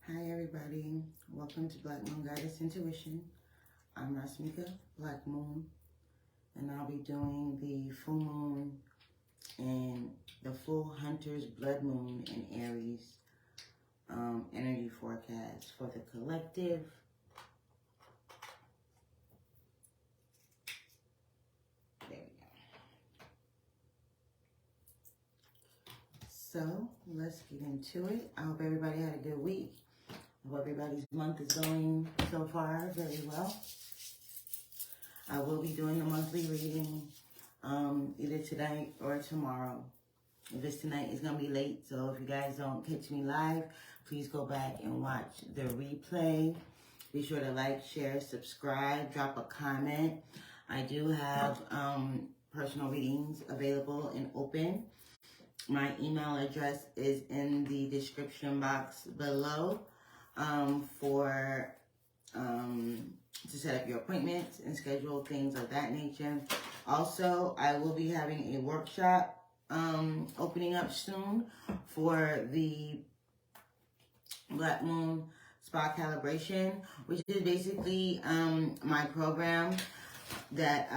Hi everybody, welcome to Black Moon Goddess Intuition. I'm Rasmika, Black Moon, and I'll be doing the full moon and the full Hunter's Blood Moon in Aries energy forecast for the collective. There we go. So let's get into it. I hope everybody had a good week. I hope everybody's month is going so far very well. I will be doing the monthly reading either tonight or tomorrow. If it's tonight, it's going to be late. So if you guys don't catch me live, please go back and watch the replay. Be sure to like, share, subscribe, drop a comment. I do have personal readings available and open. My email address is in the description box below to set up your appointments and schedule things of that nature. Also, I will be having a workshop opening up soon for the Black Moon Spa Calibration, which is basically my program that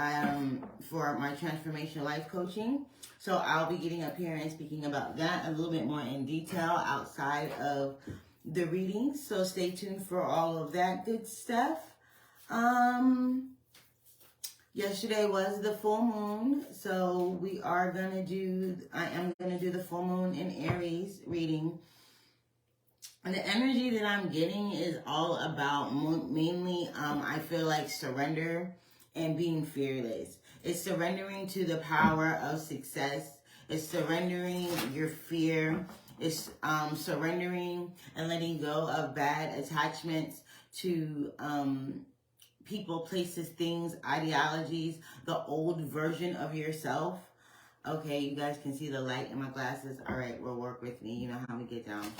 for my transformational life coaching. So I'll be getting up here and speaking about that a little bit more in detail outside of the readings. So stay tuned for all of that good stuff. Yesterday was the full moon, so I am gonna do the full moon in Aries reading. And the energy that I'm getting is all about mainly, I feel like surrender and being fearless. It's surrendering to the power of success. It's surrendering your fear. It's surrendering and letting go of bad attachments to people, places, things, ideologies, the old version of yourself. Okay, you guys can see the light in my glasses. All right, well, work with me. You know how we get down.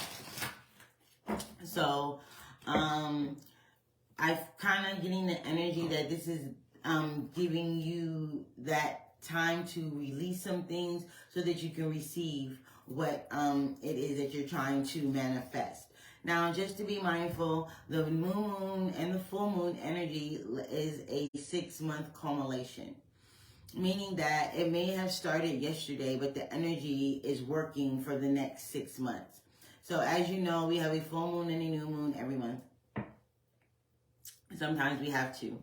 So, I'm kind of getting the energy that this is giving you that time to release some things so that you can receive what it is that you're trying to manifest. Now, just to be mindful, the new moon and the full moon energy is a 6-month culmination, meaning that it may have started yesterday, but the energy is working for the next 6 months. So as you know, we have a full moon and a new moon every month. Sometimes we have two.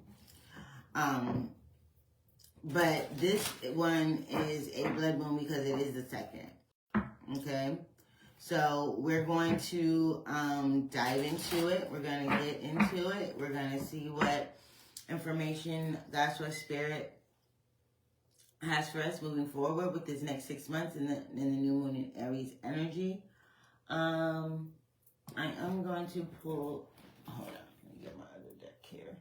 But this one is a blood moon because it is the second. Okay? So we're going to dive into it. We're going to get into it. We're going to see what information God's Spirit has for us moving forward with this next 6 months in the new moon in Aries energy. I am going to pull, hold on, let me get my other deck here.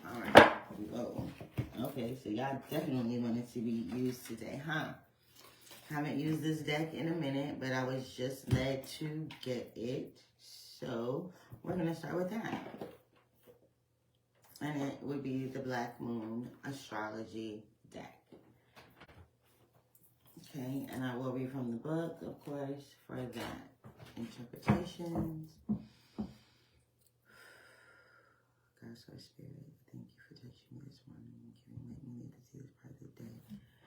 All right, whoa. Okay, so y'all definitely wanted to be used today, huh? Haven't used this deck in a minute, but I was just led to get it. So we're going to start with that. And it would be the Black Moon Astrology deck. Okay, and I will read from the book, of course, for that. Interpretations. God's Spirit, thank you for touching me this morning and let me live to see this part of the day.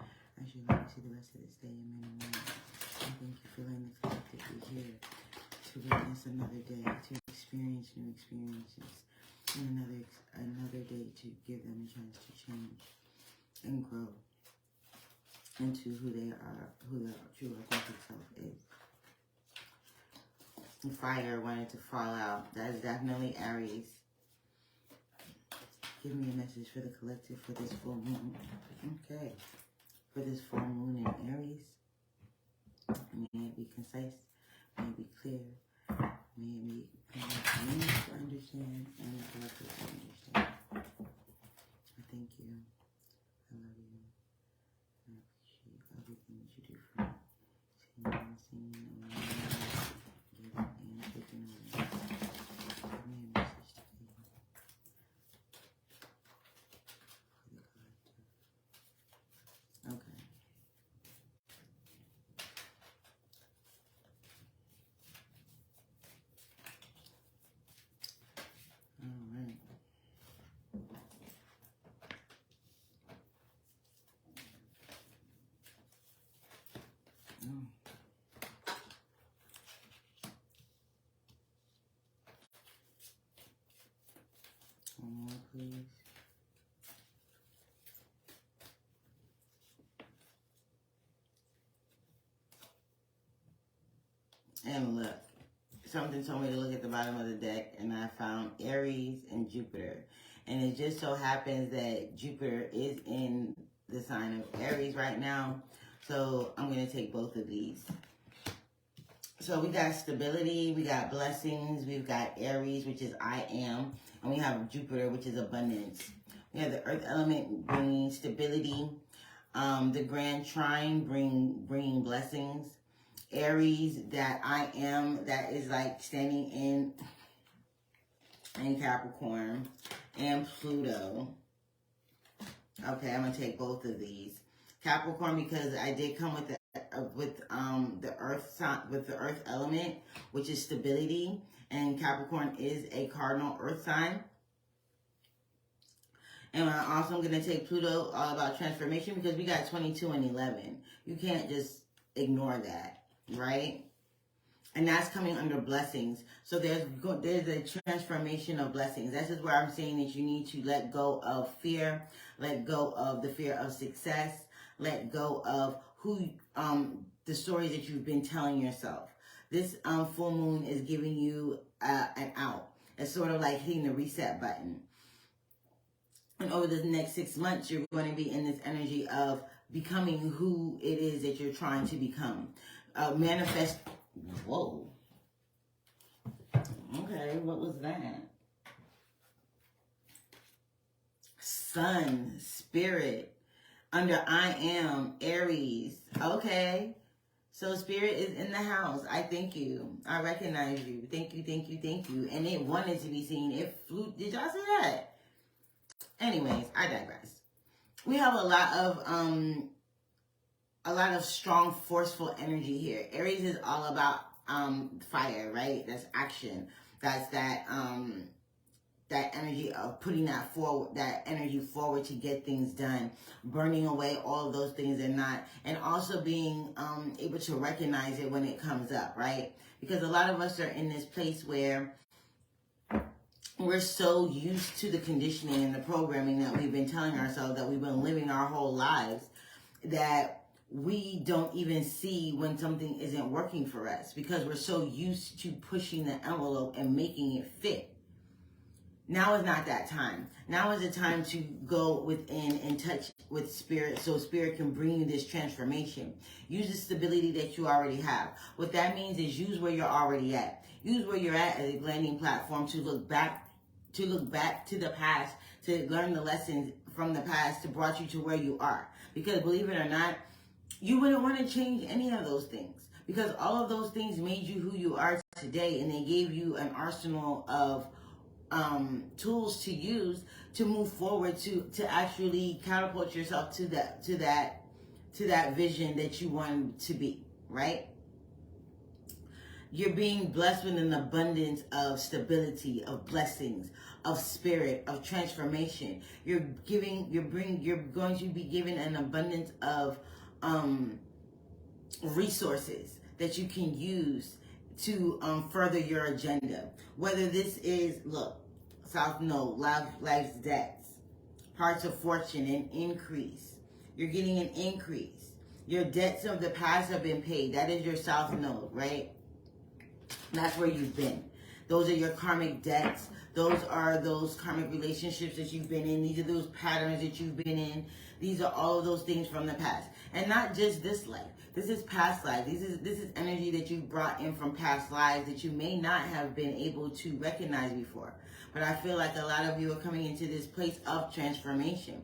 I should let me see the rest of this day in many ways. I thank you for letting the collective be here to witness another day, to experience new experiences, and another day to give them a chance to change and grow into who they are, who their true authentic self is. The fire wanted to fall out. That is definitely Aries. Give me a message for the collective for this full moon. Okay. For this full moon in Aries. May it be concise. May it be clear. May it be easy to understand and collective to understand. I thank you. I love you. I appreciate everything that you do for me. Seeing and giving and taking away. Give me a message today for the collective. Okay. And look, something told me to look at the bottom of the deck, and I found Aries and Jupiter. And it just so happens that Jupiter is in the sign of Aries right now. So I'm going to take both of these. So we got stability, we got blessings, we've got Aries, which is I am, and we have Jupiter, which is abundance. We have the earth element bringing stability, the grand trine bringing blessings. Aries, that I am, that is like standing in Capricorn, and Pluto. Okay, I'm gonna take both of these. Capricorn, because I did come with the earth element, which is stability, and Capricorn is a cardinal earth sign. And I also am gonna take Pluto, all about transformation, because we got 22 and 11. You can't just ignore that, right? And that's coming under blessings. So there's a transformation of blessings. This is where I'm saying that you need to let go of fear, let go of the fear of success, let go of the stories that you've been telling yourself. This full moon is giving you an out. It's sort of like hitting the reset button. And over the next 6 months, you're going to be in this energy of becoming who it is that you're trying to become. Manifest. Whoa. Okay, what was that? Sun, spirit, under I am, Aries. Okay. So spirit is in the house. I thank you. I recognize you. Thank you, thank you, thank you. And it wanted to be seen. It flew. Did y'all see that? Anyways, I digress. We have a lot of strong, forceful energy here. Aries is all about fire, right? That's action. That's that energy of putting that energy forward to get things done, burning away all of those things and also being able to recognize it when it comes up, right? Because a lot of us are in this place where we're so used to the conditioning and the programming that we've been telling ourselves, that we've been living our whole lives, that we don't even see when something isn't working for us because we're so used to pushing the envelope and making it fit. Now is not that time. Now is the time to go within and touch with spirit so spirit can bring you this transformation. Use the stability that you already have. What that means is use where you're already at. Use where you're at as a landing platform to look back to the past, to learn the lessons from the past to brought you to where you are. Because believe it or not, you wouldn't want to change any of those things because all of those things made you who you are today, and they gave you an arsenal of tools to use to move forward to actually catapult yourself to that vision that you want to be, right? You're being blessed with an abundance of stability, of blessings, of spirit, of transformation. You're going to be given an abundance of resources that you can use to further your agenda. Whether this is, look, South Node, life's debts, parts of fortune, an increase. You're getting an increase. Your debts of the past have been paid. That is your South Node, right? That's where you've been. Those are your karmic debts. Those are those karmic relationships that you've been in. These are those patterns that you've been in. These are all of those things from the past. And not just this life. This is past life. This is energy that you brought in from past lives that you may not have been able to recognize before. But I feel like a lot of you are coming into this place of transformation.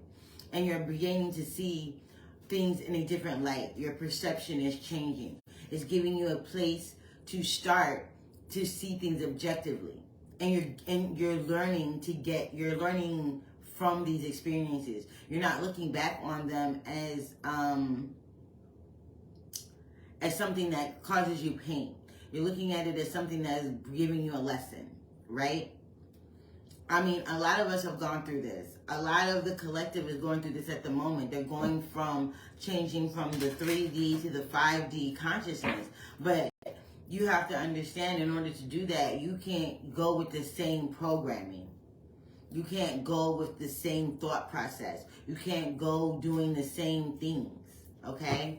And you're beginning to see things in a different light. Your perception is changing. It's giving you a place to start to see things objectively. And you're learning from these experiences. You're not looking back on them as something that causes you pain. You're looking at it as something that is giving you a lesson, right? I mean, a lot of us have gone through this. A lot of the collective is going through this at the moment. They're going from changing from the 3D to the 5D consciousness. But you have to understand, in order to do that, you can't go with the same programming. You can't go with the same thought process. You can't go doing the same things, okay?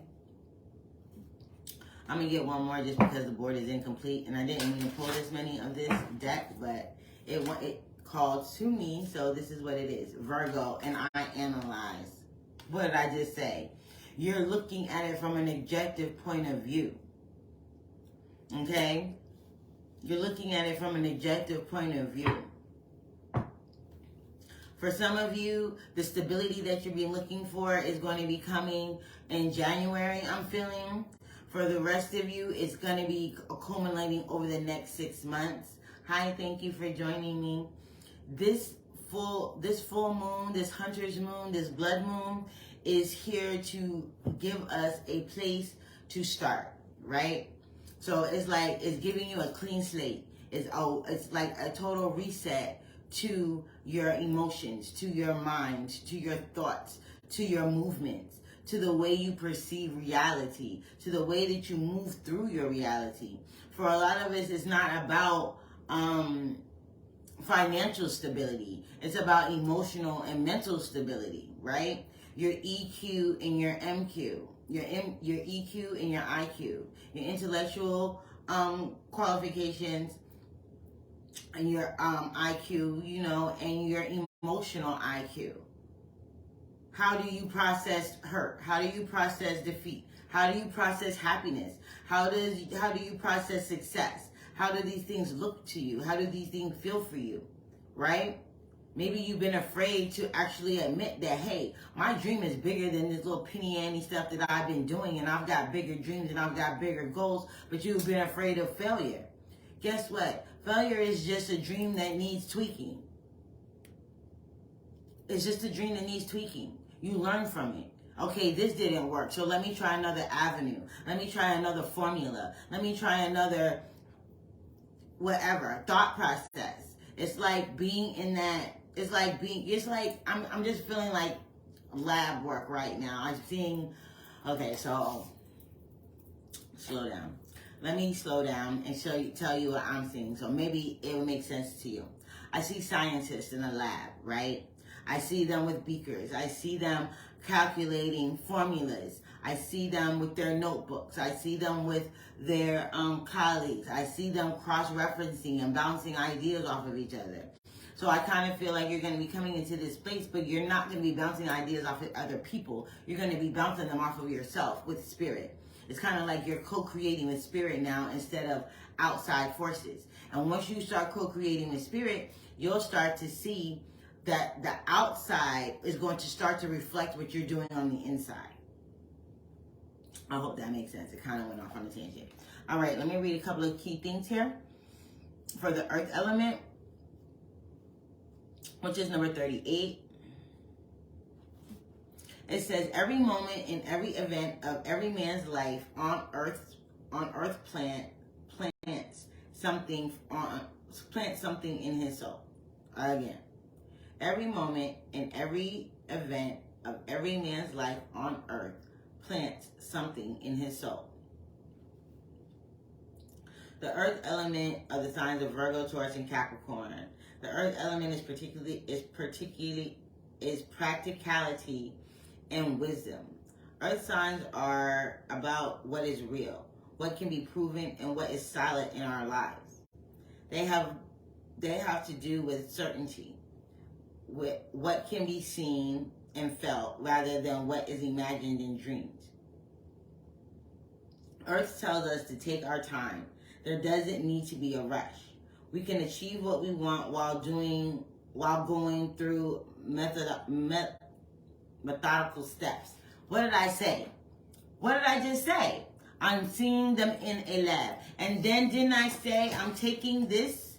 I'm going to get one more just because the board is incomplete. And I didn't mean to pull this many of this deck, but it called to me. So this is what it is. Virgo, and I analyze. What did I just say? You're looking at it from an objective point of view. Okay? You're looking at it from an objective point of view. For some of you, the stability that you've been looking for is going to be coming in January, I'm feeling. For the rest of you, it's going to be accumulating over the next 6 months. Hi, thank you for joining me. This full moon, this hunter's moon, this blood moon is here to give us a place to start, right? So it's like it's giving you a clean slate. It's like a total reset to your emotions, to your mind, to your thoughts, to your movements, to the way you perceive reality, to the way that you move through your reality. For a lot of us, it's not about financial stability. It's about emotional and mental stability, right? Your EQ and your MQ, your EQ and your IQ, your intellectual qualifications and your IQ, you know, and your emotional IQ. How do you process hurt? How do you process defeat? How do you process happiness? How do you process success? How do these things look to you? How do these things feel for you? Right? Maybe you've been afraid to actually admit that, hey, my dream is bigger than this little penny ante stuff that I've been doing, and I've got bigger dreams and I've got bigger goals, but you've been afraid of failure. Guess what? Failure is just a dream that needs tweaking. It's just a dream that needs tweaking. You learn from it. Okay, this didn't work, so let me try another avenue. Let me try another formula. Let me try another whatever thought process. It's like being in that. It's like I'm just feeling like lab work right now. I'm seeing. Okay, so slow down. Let me slow down and tell you what I'm seeing. So maybe it will make sense to you. I see scientists in a lab, right? I see them with beakers. I see them calculating formulas. I see them with their notebooks. I see them with their colleagues. I see them cross-referencing and bouncing ideas off of each other. So I kind of feel like you're going to be coming into this space, but you're not going to be bouncing ideas off of other people. You're going to be bouncing them off of yourself with spirit. It's kind of like you're co-creating with spirit now instead of outside forces. And once you start co-creating with spirit, you'll start to see that the outside is going to start to reflect what you're doing on the inside. I hope that makes sense. It kind of went off on a tangent. All right, let me read a couple of key things here. For the earth element, which is number 38, it says every moment in every event of every man's life on earth plants something in his soul. Again, every moment in every event of every man's life on earth plants something in his soul. The earth element of the signs of Virgo, Taurus, and Capricorn. The earth element is practicality and wisdom. Earth signs are about what is real, what can be proven, and what is solid in our lives. They have to do with certainty, with what can be seen and felt rather than what is imagined in dreams. Earth tells us to take our time. There doesn't need to be a rush. We can achieve what we want while going through methodical steps. What did I say? What did I just say? I'm seeing them in a lab. And then didn't I say I'm taking this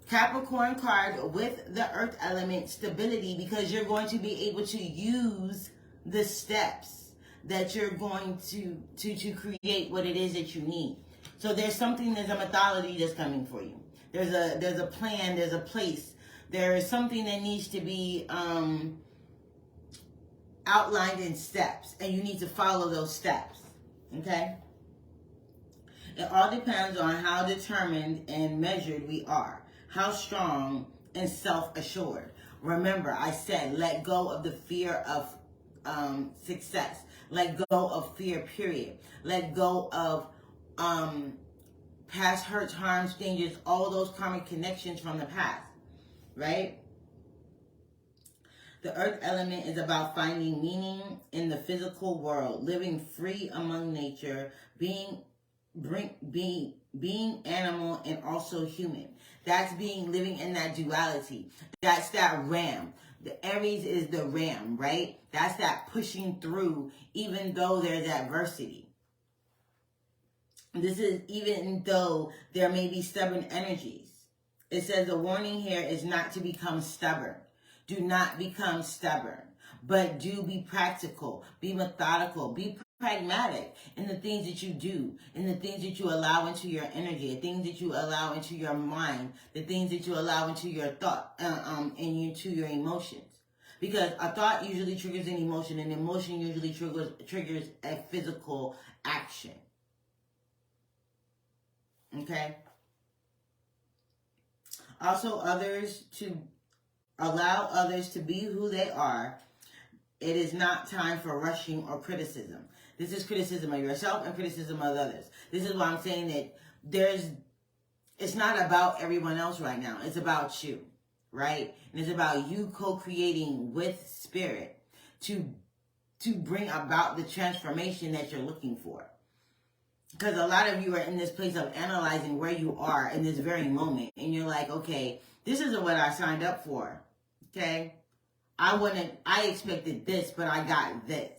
Capricorn card with the earth element stability because you're going to be able to use the steps that you're going to create what it is that you need. So there's a methodology that's coming for you. There's a plan, there's a place. There is something that needs to be outlined in steps, and you need to follow those steps, okay? It all depends on how determined and measured we are, how strong and self-assured. Remember, I said let go of the fear of success. Let go of fear, period. Let go of past hurts, harms, dangers, all those karmic connections from the past, right? The earth element is about finding meaning in the physical world, living free among nature, being animal and also human. That's living in that duality. That's that ram. The Aries is the ram, right? That's that pushing through even though there's adversity. This is even though there may be stubborn energies. It says the warning here is not to become stubborn. Do not become stubborn, but do be practical, be methodical, be pragmatic in the things that you do, in the things that you allow into your energy, the things that you allow into your mind, the things that you allow into your thought, and into your emotions. Because a thought usually triggers an emotion, and emotion usually triggers a physical action. Okay? Also, allow others to be who they are. It is not time for rushing or criticism. This is criticism of yourself and criticism of others. This is why I'm saying that it's not about everyone else right now. It's about you, right? And it's about you co-creating with spirit to bring about the transformation that you're looking for. Because a lot of you are in this place of analyzing where you are in this very moment. And you're like, okay, this isn't what I signed up for. Okay? I expected this, but I got this.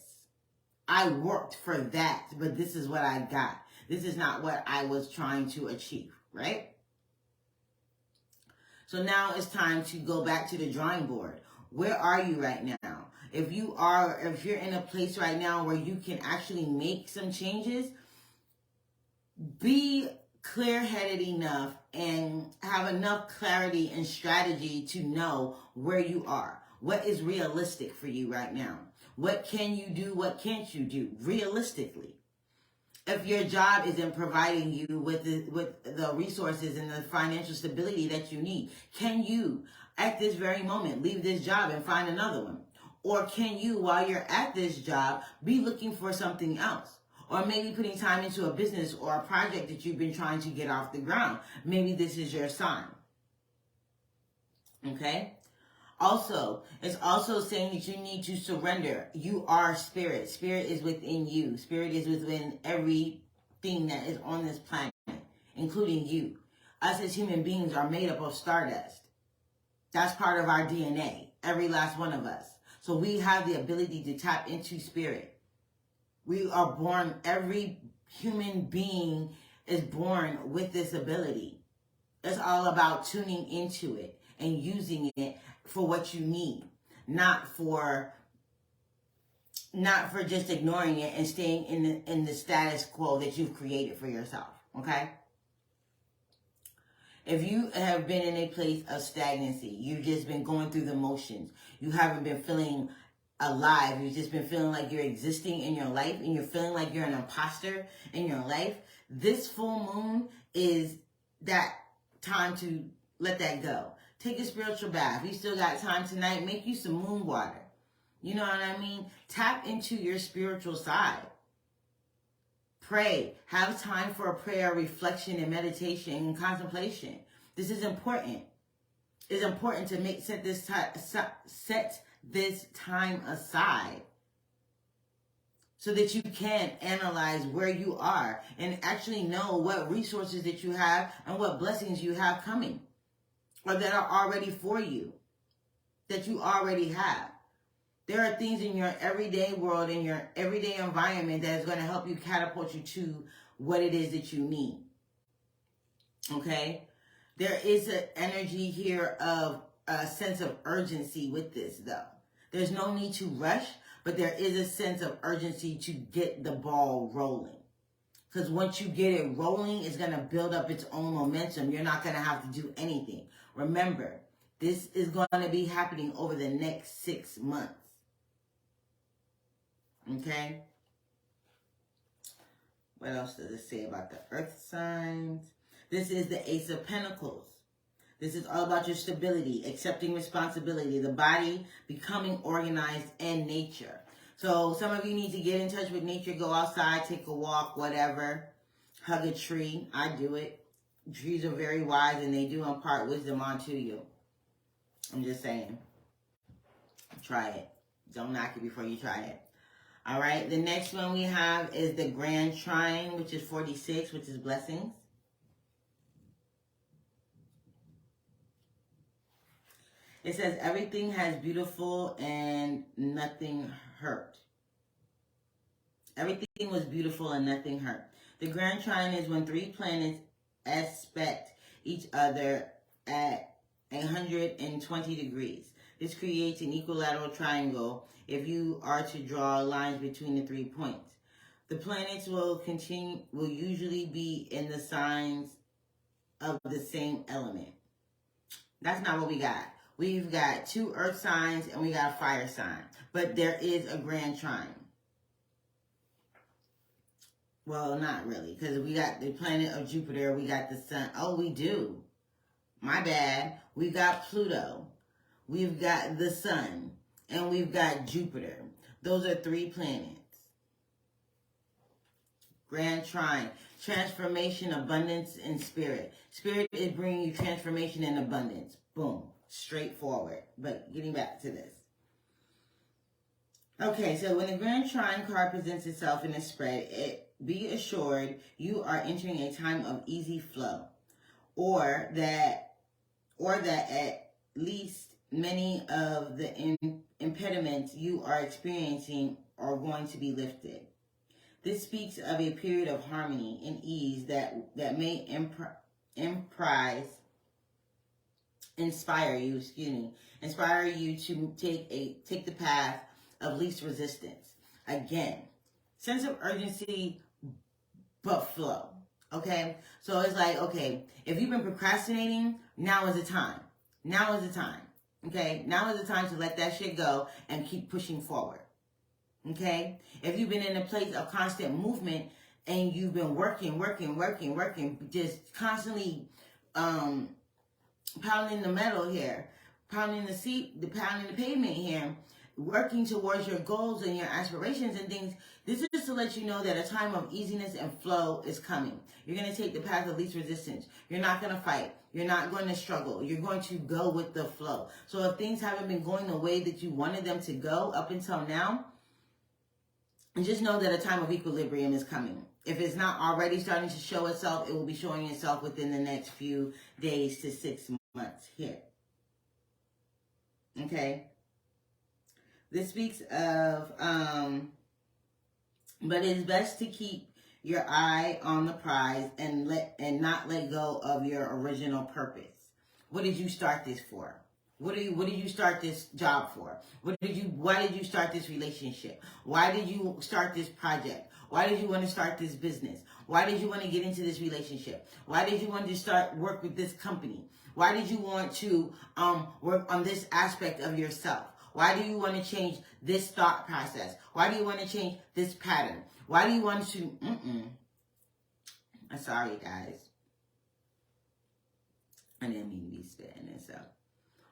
I worked for that, but this is what I got. This is not what I was trying to achieve, right? So now it's time to go back to the drawing board. Where are you right now? If you're in a place right now where you can actually make some changes, be clear-headed enough and have enough clarity and strategy to know where you are. What is realistic for you right now? What can you do? What can't you do realistically? If your job isn't providing you with the resources and the financial stability that you need, can you, at this very moment, leave this job and find another one? Or can you, while you're at this job, be looking for something else? Or maybe putting time into a business or a project that you've been trying to get off the ground. Maybe this is your sign. Okay? Also, it's also saying that you need to surrender. You are spirit. Spirit is within you. Spirit is within everything that is on this planet, including you. Us as human beings are made up of stardust. That's part of our DNA, every last one of us. So we have the ability to tap into spirit. We are born, every human being is born with this ability. It's all about tuning into it and using it for what you need, not for just ignoring it and staying in the status quo that you've created for yourself, okay? If you have been in a place of stagnancy, you've just been going through the motions, you haven't been feeling alive, you've just been feeling like you're existing in your life and you're feeling like you're an imposter in your life, this full moon is that time to let that go. Take a spiritual bath. You still got time tonight. Make you some moon water. You know what I mean? Tap into your spiritual side. Pray. Have time for a prayer, reflection, and meditation and contemplation. This is important. It's important to set this time aside so that you can analyze where you are and actually know what resources that you have and what blessings you have coming, or that are already for you, that you already have. There are things in your everyday world, in your everyday environment that is going to help you catapult you to what it is that you need. Okay? There is an energy here of a sense of urgency with this, though. There's no need to rush, but there is a sense of urgency to get the ball rolling. Because once you get it rolling, it's going to build up its own momentum. You're not going to have to do anything. Remember, this is going to be happening over the next 6 months. Okay? What else does it say about the earth signs? This is the Ace of Pentacles. This is all about your stability, accepting responsibility, the body becoming organized, and nature. So some of you need to get in touch with nature, go outside, take a walk, whatever. Hug a tree. I do it. Trees are very wise and they do impart wisdom onto you. I'm just saying. Try it. Don't knock it before you try it. All right. The next one we have is the Grand Trine, which is 46, which is blessings. It says everything has beautiful and nothing hurt. Everything was beautiful and nothing hurt. The Grand Trine is when three planets aspect each other at 120 degrees. This creates an equilateral triangle if you are to draw lines between the 3 points. The planets will usually be in the signs of the same element. That's not what we got. We've got 2 earth signs and we got a fire sign. But there is a Grand Trine. Well, not really, because we got the planet of Jupiter, we got the sun. Oh, we do. My bad. We got Pluto. We've got the sun. And we've got Jupiter. Those are 3 planets. Grand Trine. Transformation, abundance, and spirit. Spirit is bringing you transformation and abundance. Boom. Straightforward. But getting back to this. Okay, so when the Grand Trine card presents itself in a spread, be assured you are entering a time of easy flow, or that at least many of the impediments you are experiencing are going to be lifted. This speaks of a period of harmony and ease that may inspire you to take the path of least resistance. Again, sense of urgency, but flow. Okay? So it's like, okay, if you've been procrastinating, now is the time. Now is the time. Okay? Now is the time to let that shit go and keep pushing forward. Okay? If you've been in a place of constant movement and you've been working, just constantly pounding the metal here, pounding the pavement here, working towards your goals and your aspirations and things, this is to let you know that a time of easiness and flow is coming. You're going to take the path of least resistance. You're not going to fight. You're not going to struggle. You're going to go with the flow. So if things haven't been going the way that you wanted them to go up until now, just know that a time of equilibrium is coming. If it's not already starting to show itself, it will be showing itself within the next few days to 6 months here. Okay? This speaks of, but it is best to keep your eye on the prize and not let go of your original purpose. What did you start this for? What did you start this job for? Why did you start this relationship? Why did you start this project? Why did you want to start this business? Why did you want to get into this relationship? Why did you want to work with this company? Why did you want to work on this aspect of yourself? Why do you want to change this thought process? Why do you want to change this pattern? Why do you want to... I'm sorry, guys. I didn't mean to be spitting this up.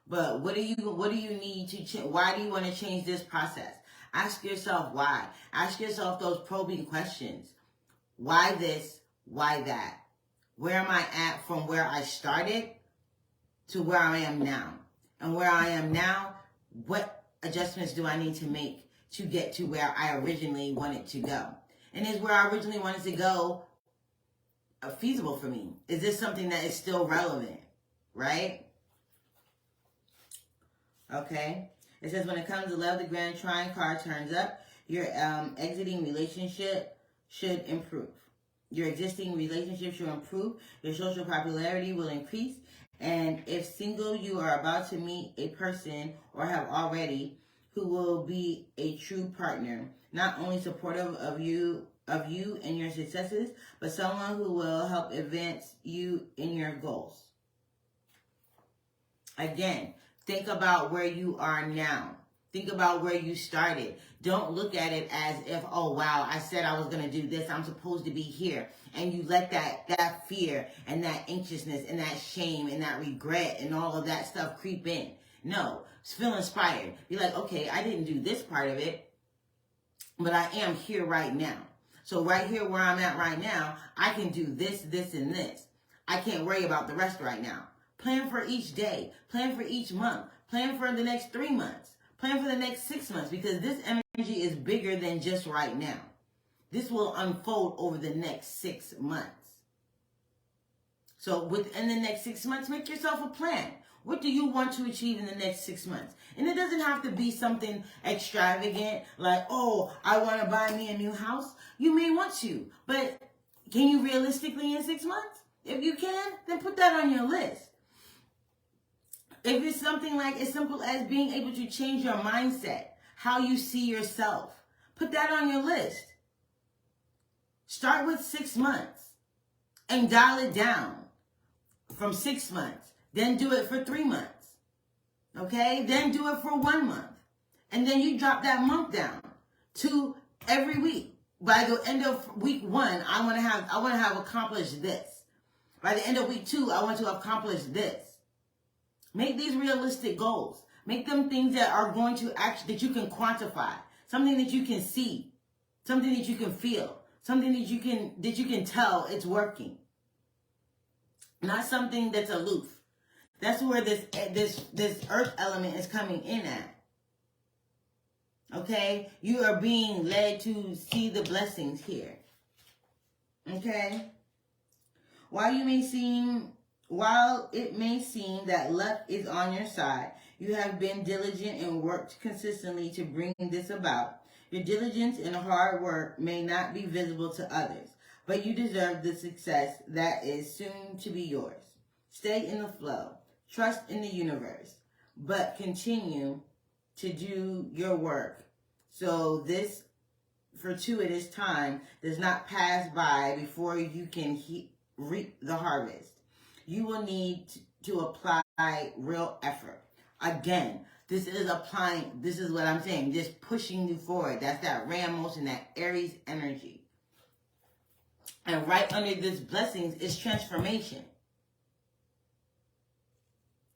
But what do you need to change? Why do you want to change this process? Ask yourself why. Ask yourself those probing questions. Why this? Why that? Where am I at from where I started to where I am now? And where I am now, what adjustments do I need to make to get to where I originally wanted to go? And is where I originally wanted to go feasible for me? Is this something that is still relevant? Right? Okay. It says when it comes to love, the Grand Trine card turns up. Your exiting relationship should improve. Your existing relationship should improve. Your social popularity will increase. And if single, you are about to meet a person or have already who will be a true partner, not only supportive of you and your successes, but someone who will help advance you in your goals. Again, think about where you are now. Think about where you started. Don't look at it as if, oh, wow, I said I was going to do this. I'm supposed to be here. And you let that fear and that anxiousness and that shame and that regret and all of that stuff creep in. No, feel inspired. Be like, okay, I didn't do this part of it, but I am here right now. So right here where I'm at right now, I can do this, this, and this. I can't worry about the rest right now. Plan for each day. Plan for each month. Plan for the next 3 months. Plan for the next 6 months, because this energy is bigger than just right now. This will unfold over the next 6 months. So within the next 6 months, make yourself a plan. What do you want to achieve in the next 6 months? And it doesn't have to be something extravagant like, oh, I want to buy me a new house. You may want to, but can you realistically in 6 months? If you can, then put that on your list. If it's something like as simple as being able to change your mindset, how you see yourself, put that on your list. Start with 6 months and dial it down from 6 months. Then do it for 3 months. Okay? Then do it for 1 month. And then you drop that month down to every week. By the end of week 1, I want to have accomplished this. By the end of week 2, I want to accomplish this. Make these realistic goals. Make them things that are going to that you can quantify. Something that you can see. Something that you can feel. Something that you can tell it's working. Not something that's aloof. That's where this earth element is coming in at. Okay? You are being led to see the blessings here. Okay? While it may seem that luck is on your side, you have been diligent and worked consistently to bring this about. Your diligence and hard work may not be visible to others, but you deserve the success that is soon to be yours. Stay in the flow. Trust in the universe, but continue to do your work. So this fortuitous time does not pass by before you can reap the harvest. You will need to apply real effort. Again, this is what I'm saying, just pushing you forward. That's that Ram motion, that Aries energy. And right under this blessings is transformation.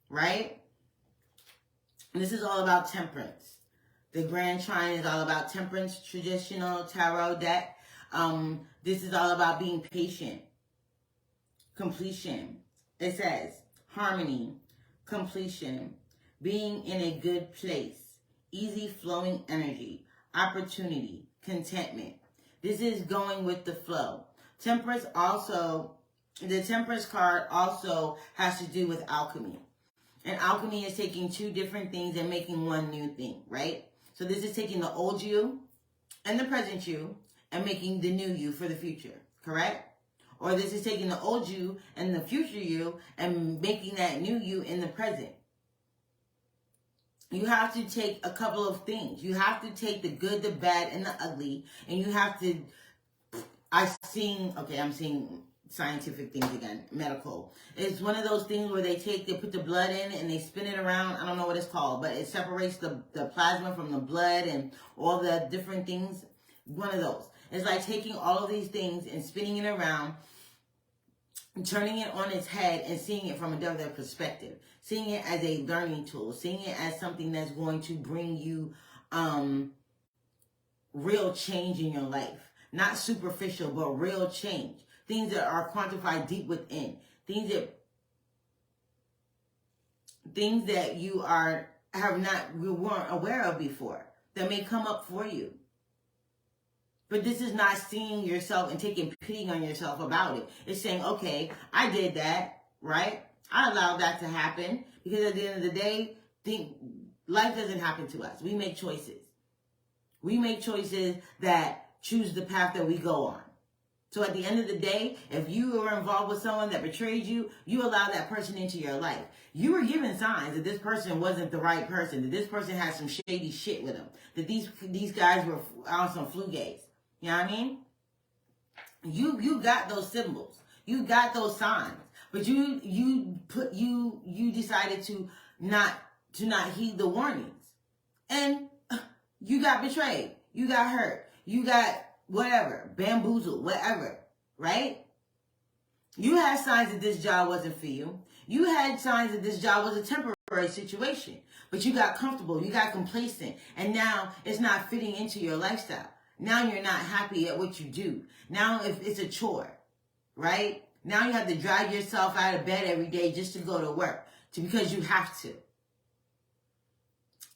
Right? And this is all about temperance. The Grand Trine is all about temperance, traditional tarot deck. This is all about being patient. Completion. It says harmony, completion, being in a good place, easy flowing energy, opportunity, contentment. This is going with the flow. Temperance also, the Temperance card also has to do with alchemy. And alchemy is taking two different things and making one new thing, right? So this is taking the old you and the present you and making the new you for the future, correct? Or this is taking the old you and the future you and making that new you in the present. You have to take a couple of things. You have to take the good, the bad, and the ugly. And you have to, I'm seeing scientific things again, medical. It's one of those things where they put the blood in and they spin it around. I don't know what it's called, but it separates the plasma from the blood and all the different things. One of those. It's like taking all of these things and spinning it around, turning it on its head and seeing it from another perspective. Seeing it as a learning tool. Seeing it as something that's going to bring you real change in your life. Not superficial, but real change. Things that are quantified deep within. Things that you weren't aware of before. That may come up for you. But this is not seeing yourself and taking pity on yourself about it. It's saying, okay, I did that, right? I allowed that to happen. Because at the end of the day, life doesn't happen to us. We make choices. We make choices that choose the path that we go on. So at the end of the day, if you were involved with someone that betrayed you, you allowed that person into your life. You were given signs that this person wasn't the right person, that this person had some shady shit with them, that these guys were on some flu gaze. You know what I mean? You got those symbols. You got those signs. But you decided to not heed the warnings. And you got betrayed. You got hurt. You got whatever, bamboozled, whatever, right? You had signs that this job wasn't for you. You had signs that this job was a temporary situation. But you got comfortable. You got complacent. And now it's not fitting into your lifestyle. Now you're not happy at what you do. Now if it's a chore, right? Now you have to drag yourself out of bed every day just to go to work because you have to.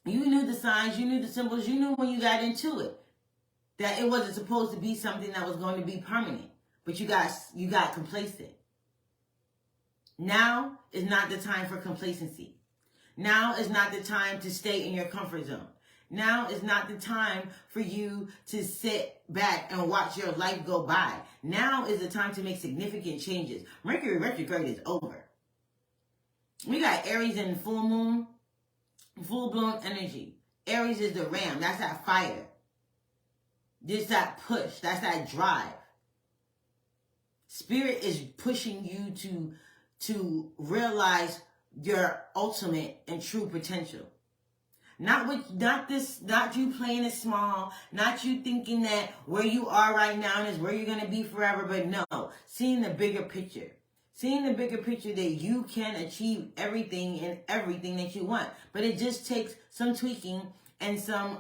You knew the signs, you knew the symbols, you knew when you got into it that it wasn't supposed to be something that was going to be permanent, but you got complacent. Now is not the time for complacency. Now is not the time to stay in your comfort zone. Now is not the time for you to sit back and watch your life go by. Now is the time to make significant changes. Mercury retrograde is over. We got Aries in full moon, full-blown energy. Aries is the ram. That's that fire. There's that push. That's that drive. Spirit is pushing you to realize your ultimate and true potential. Not you playing it small, not you thinking that where you are right now is where you're going to be forever, but no, seeing the bigger picture. Seeing the bigger picture that you can achieve everything and everything that you want. But it just takes some tweaking and some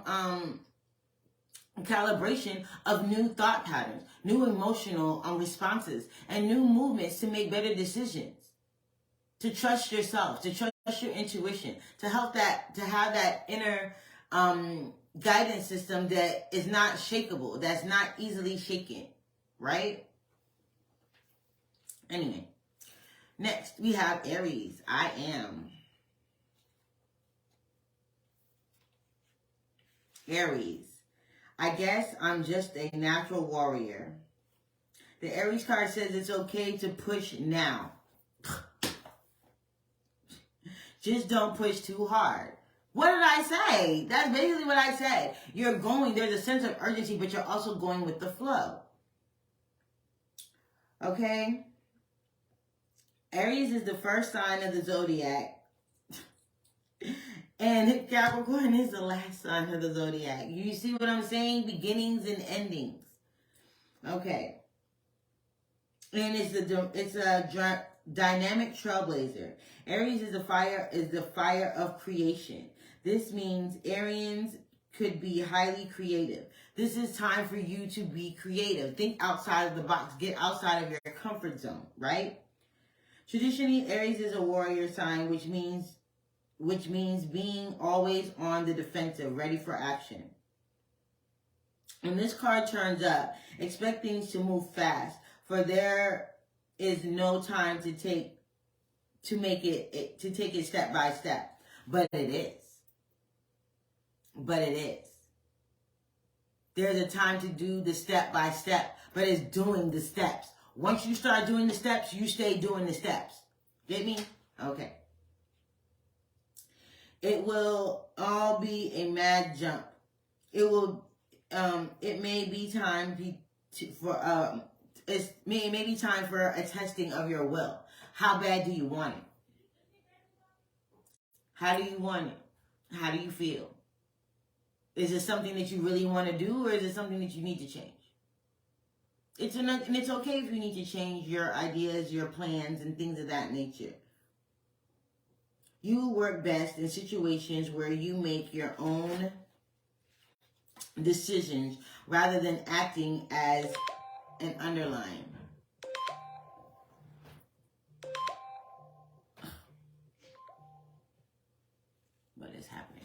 calibration of new thought patterns, new emotional responses, and new movements to make better decisions. To trust yourself, to trust your intuition, to have that inner guidance system that is not shakeable, that's not easily shaken, right? Anyway, next we have Aries. I am Aries. I guess I'm just a natural warrior. The Aries card says it's okay to push now. Just don't push too hard. What did I say? That's basically what I said. You're going, there's a sense of urgency, but you're also going with the flow. Okay? Aries is the first sign of the zodiac. And Capricorn is the last sign of the zodiac. You see what I'm saying? Beginnings and endings. Okay. And it's a dynamic trailblazer. Aries is the fire of creation. This means Arians could be highly creative. This is time for you to be creative. Think outside of the box. Get outside of your comfort zone, right? Traditionally, Aries is a warrior sign, which means being always on the defensive, ready for action. When this card turns up, expect things to move fast, for there is no time to take it step by step. But it is. There's a time to do the step by step, but it's doing the steps. Once you start doing the steps, you stay doing the steps. Get me? Okay. It will all be a mad jump. It may be time for a testing of your will. How bad do you want it? How do you want it? How do you feel? Is it something that you really want to do, or is it something that you need to change? And it's okay if you need to change your ideas, your plans, and things of that nature. You work best in situations where you make your own decisions rather than acting as an underline. What is happening?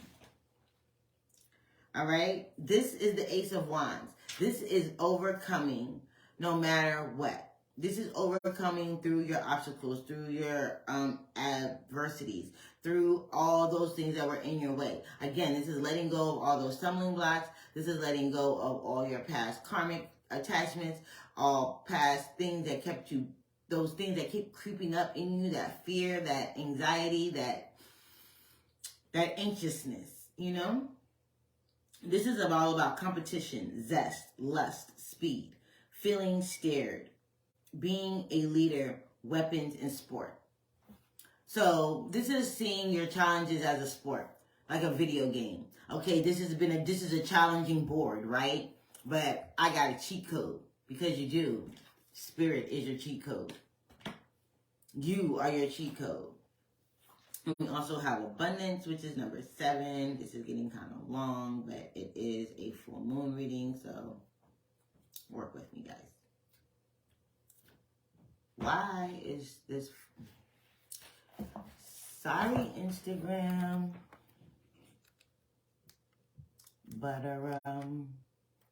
All right? This is the Ace of Wands. This is overcoming no matter what. This is overcoming through your obstacles, through your adversities, through all those things that were in your way. Again, this is letting go of all those stumbling blocks. This is letting go of all your past karmic attachments, all past things that kept you, those things that keep creeping up in you, that fear, that anxiety, that anxiousness, you know? This is all about competition, zest, lust, speed, feeling scared, being a leader, weapons, and sport. So this is seeing your challenges as a sport, like a video game. Okay, this is a challenging board, right? But I got a cheat code, because you do. Spirit is your cheat code. You are your cheat code. We also have abundance, which is number 7. This is getting kind of long, but it is a full moon reading, so Work with me, guys. Why is this? Sorry, Instagram. But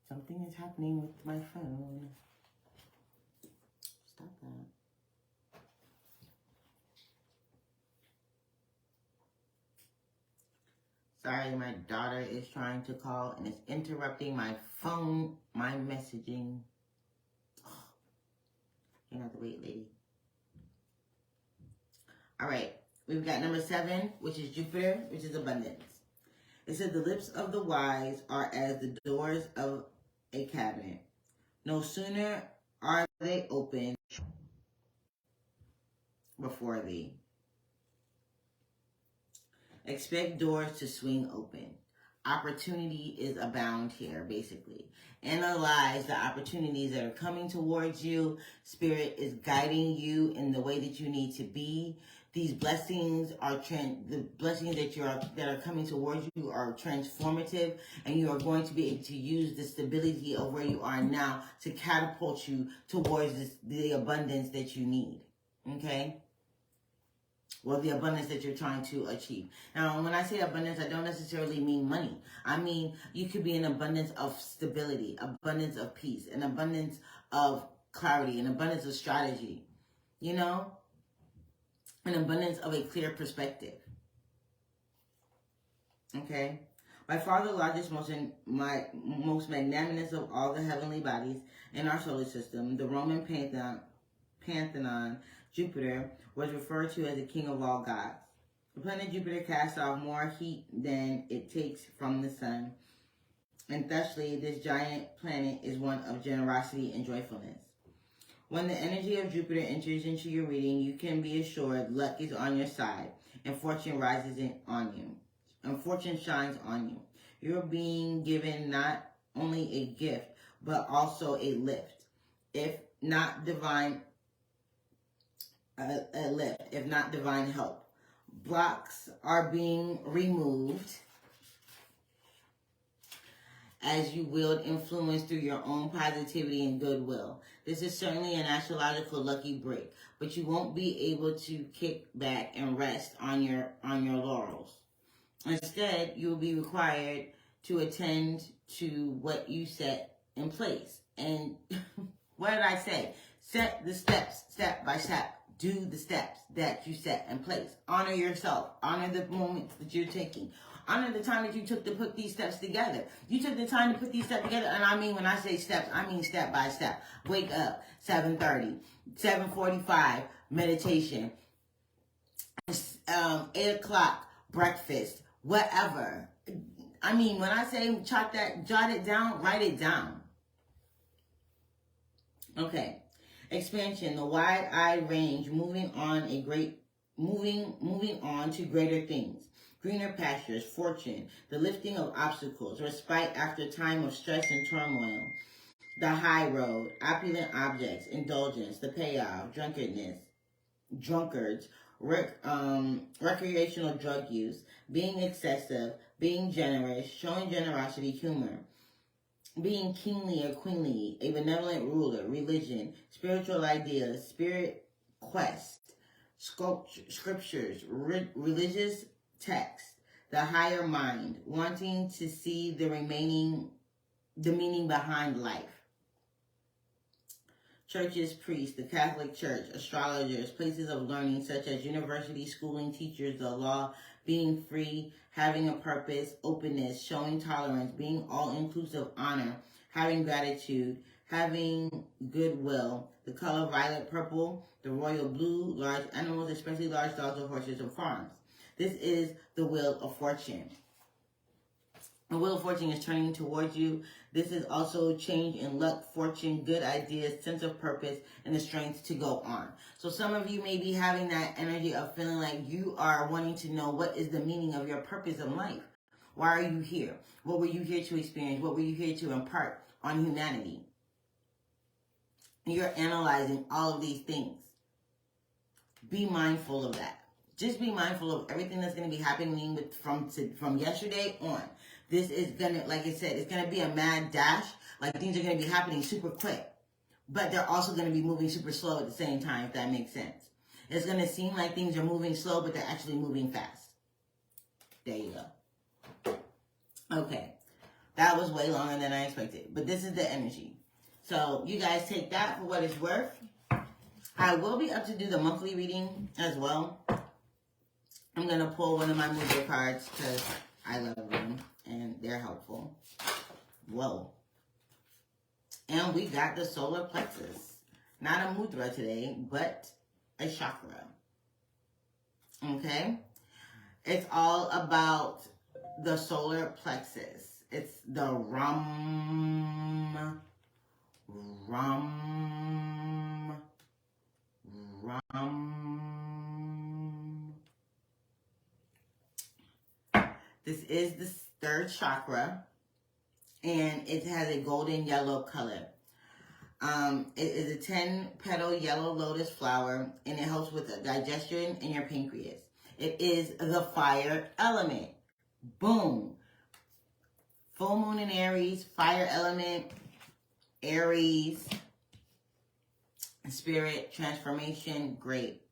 something is happening with my phone. Stop that. Sorry, my daughter is trying to call and it's interrupting my phone, my messaging. Oh, you have to wait, lady. All right, we've got number 7, which is Jupiter, which is abundance. It said the lips of the wise are as the doors of a cabinet. No sooner are they open before thee. Expect doors to swing open. Opportunity is abound here, basically. Analyze the opportunities that are coming towards you. Spirit is guiding you in the way that you need to be. These blessings are the blessings that are coming towards you are transformative, and you are going to be able to use the stability of where you are now to catapult you towards the abundance that you need. Okay? Well, the abundance that you're trying to achieve. Now, when I say abundance, I don't necessarily mean money. I mean, you could be an abundance of stability, abundance of peace, an abundance of clarity, an abundance of strategy, you know, an abundance of a clear perspective. Okay? By far the largest, most magnanimous of all the heavenly bodies in our solar system, the Roman pantheon, Jupiter, was referred to as the king of all gods. The planet Jupiter casts off more heat than it takes from the sun, and thusly this giant planet is one of generosity and joyfulness. When the energy of Jupiter enters into your reading, you can be assured luck is on your side, and fortune rises on you, and fortune shines on you. You're being given not only a gift, but also a lift, if not divine help. Blocks are being removed as you wield influence through your own positivity and goodwill. This is certainly an astrological lucky break, but you won't be able to kick back and rest on your laurels. Instead, you will be required to attend to what you set in place. And what did I say? Set the steps, step by step. Do the steps that you set in place. Honor yourself. Honor the moments that you're taking. Honor the time that you took to put these steps together. You took the time to put these steps together, and I mean, when I say steps, I mean step by step. Wake up, 7:30, 7:45, meditation, 8 o'clock, breakfast, whatever. I mean, when I say jot it down, write it down. Okay. Expansion, the wide-eyed range, moving on to greater things. Greener pastures, fortune, the lifting of obstacles, respite after time of stress and turmoil. The high road, opulent objects, indulgence, the payoff, drunkards, recreational drug use, being excessive, being generous, showing generosity, humor. Being kingly or queenly, a benevolent ruler, religion, spiritual ideas, spirit quest, scriptures, religious text, the higher mind, wanting to see the meaning behind life. Churches, priests, the Catholic Church, astrologers, places of learning such as university, schooling, teachers, the law, being free, having a purpose, openness, showing tolerance, being all-inclusive, honor, having gratitude, having goodwill, the color violet, purple, the royal blue, large animals, especially large dogs or horses or farms. This is the wheel of fortune. The wheel of fortune is turning towards you. This is also change in luck, fortune, good ideas, sense of purpose, and the strength to go on. So some of you may be having that energy of feeling like you are wanting to know what is the meaning of your purpose in life. Why are you here? What were you here to experience? What were you here to impart on humanity? You're analyzing all of these things. Be mindful of that. Just be mindful of everything that's going to be happening from yesterday on. This is going to, like I said, it's going to be a mad dash. Like things are going to be happening super quick. But they're also going to be moving super slow at the same time, if that makes sense. It's going to seem like things are moving slow, but they're actually moving fast. There you go. Okay. That was way longer than I expected. But this is the energy. So you guys take that for what it's worth. I will be up to do the monthly reading as well. I'm going to pull one of my mudra cards because I love them and they're helpful. Whoa. And we got the solar plexus. Not a mudra today, but a chakra. Okay? It's all about the solar plexus. It's the rum. This is the third chakra, and it has a golden yellow color. It is a 10-petal yellow lotus flower, and it helps with the digestion in your pancreas. It is the fire element. Boom. Full moon in Aries, fire element, Aries, spirit, transformation, great.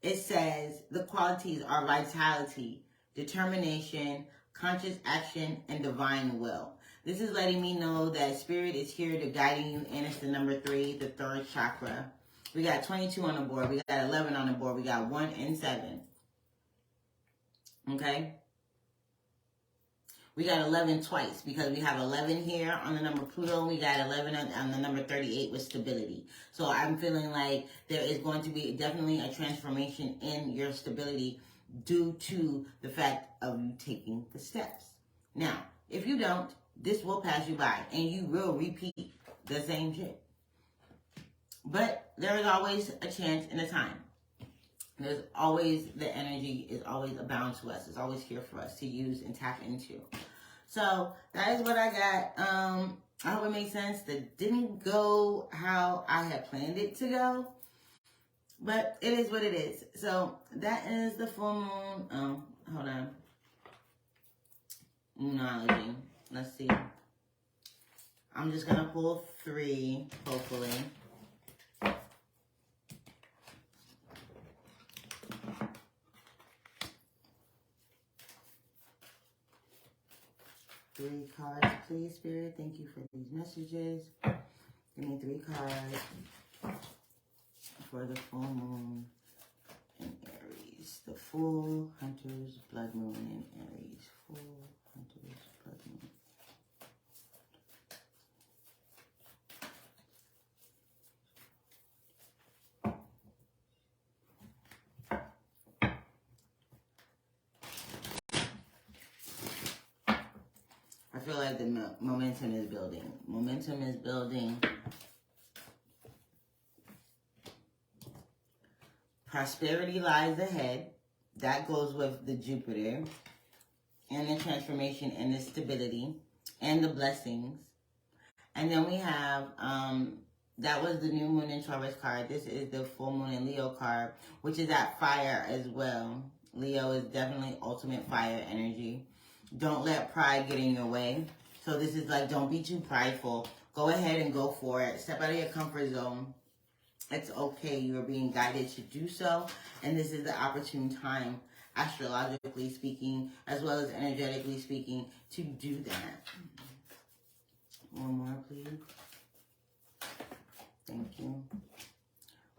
It says the qualities are vitality, determination, conscious action, and divine will. This is letting me know that spirit is here to guide you, and it's the number 3, the third chakra. We got 22 on the board. We got 11 on the board. We got 1 and 7. Okay? We got 11 twice because we have 11 here on the number Pluto, and we got 11 on the number 38 with stability. So I'm feeling like there is going to be definitely a transformation in your stability due to the fact of you taking the steps. Now, if you don't, this will pass you by and you will repeat the same shit. But there is always a chance and a time. There's always, the energy is always abound to us. It's always here for us to use and tap into. So that is what I got. I hope it makes sense. That didn't go how I had planned it to go. But it is what it is. So that is the full moon. Hold on. Moonology. Let's see. I'm just going to pull 3, hopefully. Three cards, please, Spirit. Thank you for these messages. Give me 3 cards for the full moon in Aries. The Fool, Hunters, Blood Moon in Aries. Fool, Hunters, Blood Moon. I feel like the momentum is building. Momentum is building. Prosperity lies ahead. That goes with the Jupiter and the transformation and the stability and the blessings. And then we have, that was the new moon in Taurus card. This is the full moon in Leo card, which is that fire as well. Leo is definitely ultimate fire energy. Don't let pride get in your way. So this is like, don't be too prideful. Go ahead and go for it. Step out of your comfort zone. It's okay. You are being guided to do so. And this is the opportune time, astrologically speaking, as well as energetically speaking, to do that. One more, please. Thank you.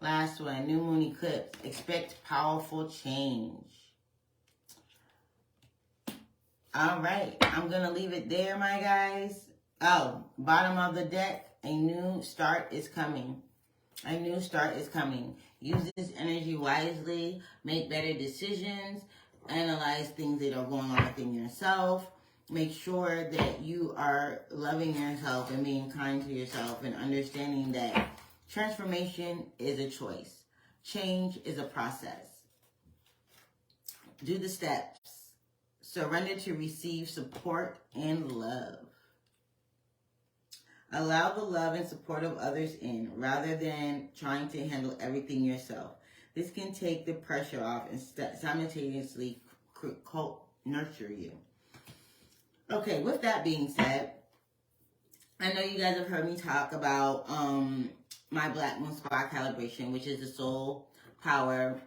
Last one, new moon eclipse. Expect powerful change. All right, I'm going to leave it there, my guys. Oh, bottom of the deck, a new start is coming. A new start is coming. Use this energy wisely. Make better decisions. Analyze things that are going on within yourself. Make sure that you are loving yourself and being kind to yourself and understanding that transformation is a choice. Change is a process. Do the steps. Surrender to receive support and love. Allow the love and support of others in rather than trying to handle everything yourself. This can take the pressure off and simultaneously nurture you. Okay, with that being said, I know you guys have heard me talk about my Black Moon Spa calibration, which is the soul power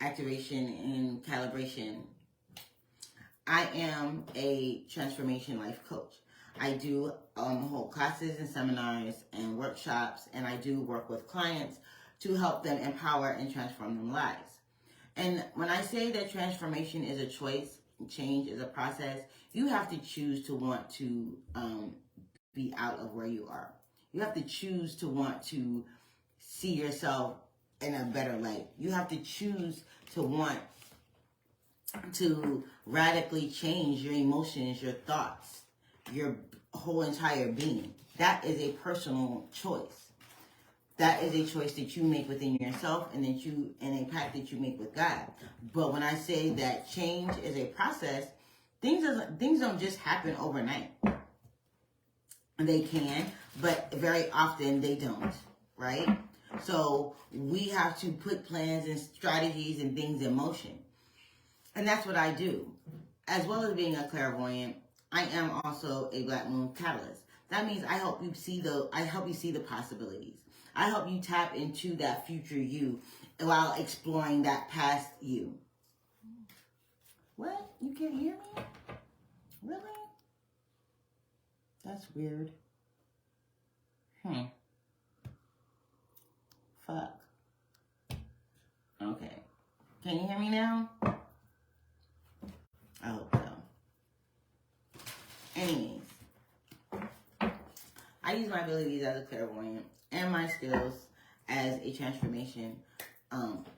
activation and calibration. I am a transformation life coach. I do hold classes and seminars and workshops, and I do work with clients to help them empower and transform their lives. And when I say that transformation is a choice, change is a process, you have to choose to want to be out of where you are. You have to choose to want to see yourself in a better light. You have to choose to want to radically change your emotions, your thoughts, your whole entire being. That is a personal choice. That is a choice that you make within yourself and a pact that you make with God. But when I say that change is a process, things don't just happen overnight. They can, but very often they don't, right? So we have to put plans and strategies and things in motion. And that's what I do. As well as being a clairvoyant, I am also a Black Moon catalyst. That means I help you see the possibilities. I help you tap into that future you while exploring that past you. What? You can't hear me? Really? That's weird. Fuck. Okay. Can you hear me now? I hope so. Anyways, I use my abilities as a clairvoyant and my skills as a transformation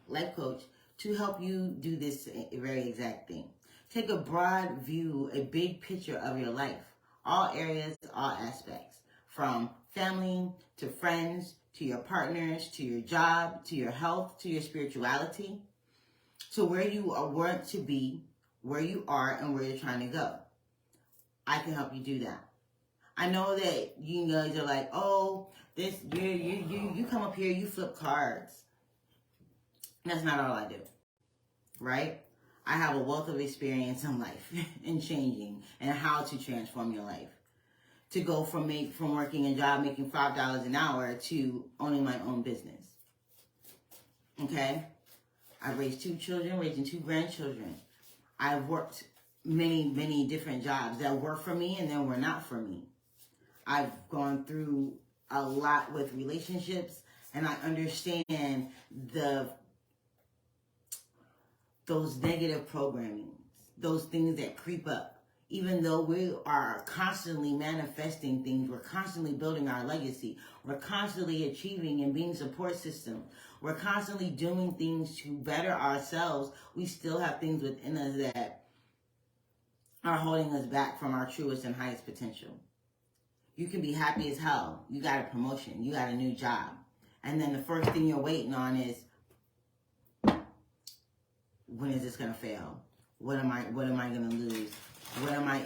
life coach to help you do this very exact thing. Take a broad view, a big picture of your life, all areas, all aspects, from family to friends, to your partners, to your job, to your health, to your spirituality, to where you want to be, where you are, and where you're trying to go. I can help you do that. I know that you guys are like, oh, you come up here, you flip cards. That's not all I do, right? I have a wealth of experience in life and changing and how to transform your life. To go from working a job making $5 an hour to owning my own business. Okay? I've raised 2 children, raising 2 grandchildren. I've worked many, many different jobs that were for me and then were not for me. I've gone through a lot with relationships, and I understand those negative programmings, those things that creep up. Even though we are constantly manifesting things, we're constantly building our legacy, we're constantly achieving and being support system, we're constantly doing things to better ourselves, we still have things within us that are holding us back from our truest and highest potential. You can be happy as hell. You got a promotion, you got a new job, and then the first thing you're waiting on is, when is this gonna fail? What am I gonna lose?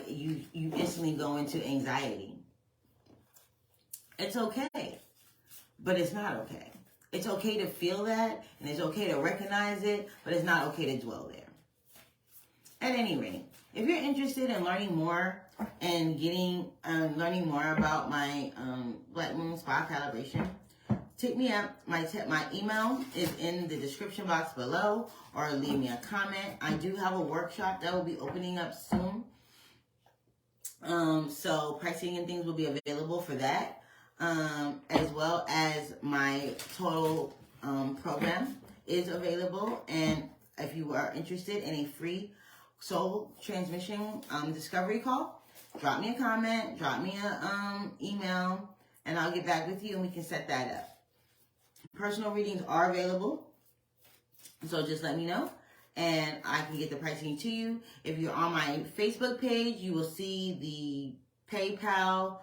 You instantly go into anxiety. It's okay, but it's not okay. It's okay to feel that, and it's okay to recognize it, but it's not okay to dwell there. At any rate, if you're interested in learning more and learning more about my Black Moon Spa calibration, take me up. My email is in the description box below, or leave me a comment. I do have a workshop that will be opening up soon. So pricing and things will be available for that, as well as my total program is available. And if you are interested in a free soul transmission discovery call, drop me a comment, drop me a email, and I'll get back with you and we can set that up. Personal readings are available, so just let me know and I can get the pricing to you. If you're on my Facebook page, you will see the PayPal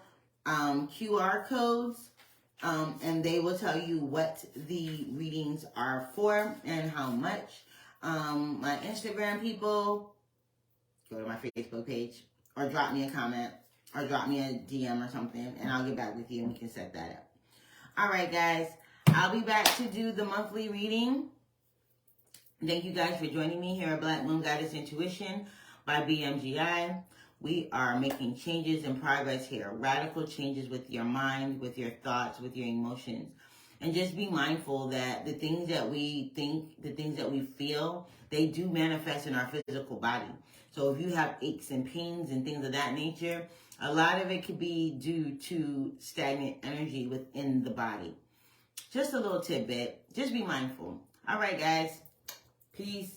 QR codes, and they will tell you what the readings are for and how much. My Instagram people, go to my Facebook page or drop me a comment or drop me a DM or something, and I'll get back with you and we can set that up. All right, guys, I'll be back to do the monthly reading. Thank you guys for joining me here at Black Moon Guidance Intuition by BMGI. we are making changes and progress here. Radical changes with your mind, with your thoughts, with your emotions. And just be mindful that the things that we think, the things that we feel, they do manifest in our physical body. So if you have aches and pains and things of that nature, a lot of it could be due to stagnant energy within the body. Just a little tidbit. Just be mindful. All right, guys. Peace.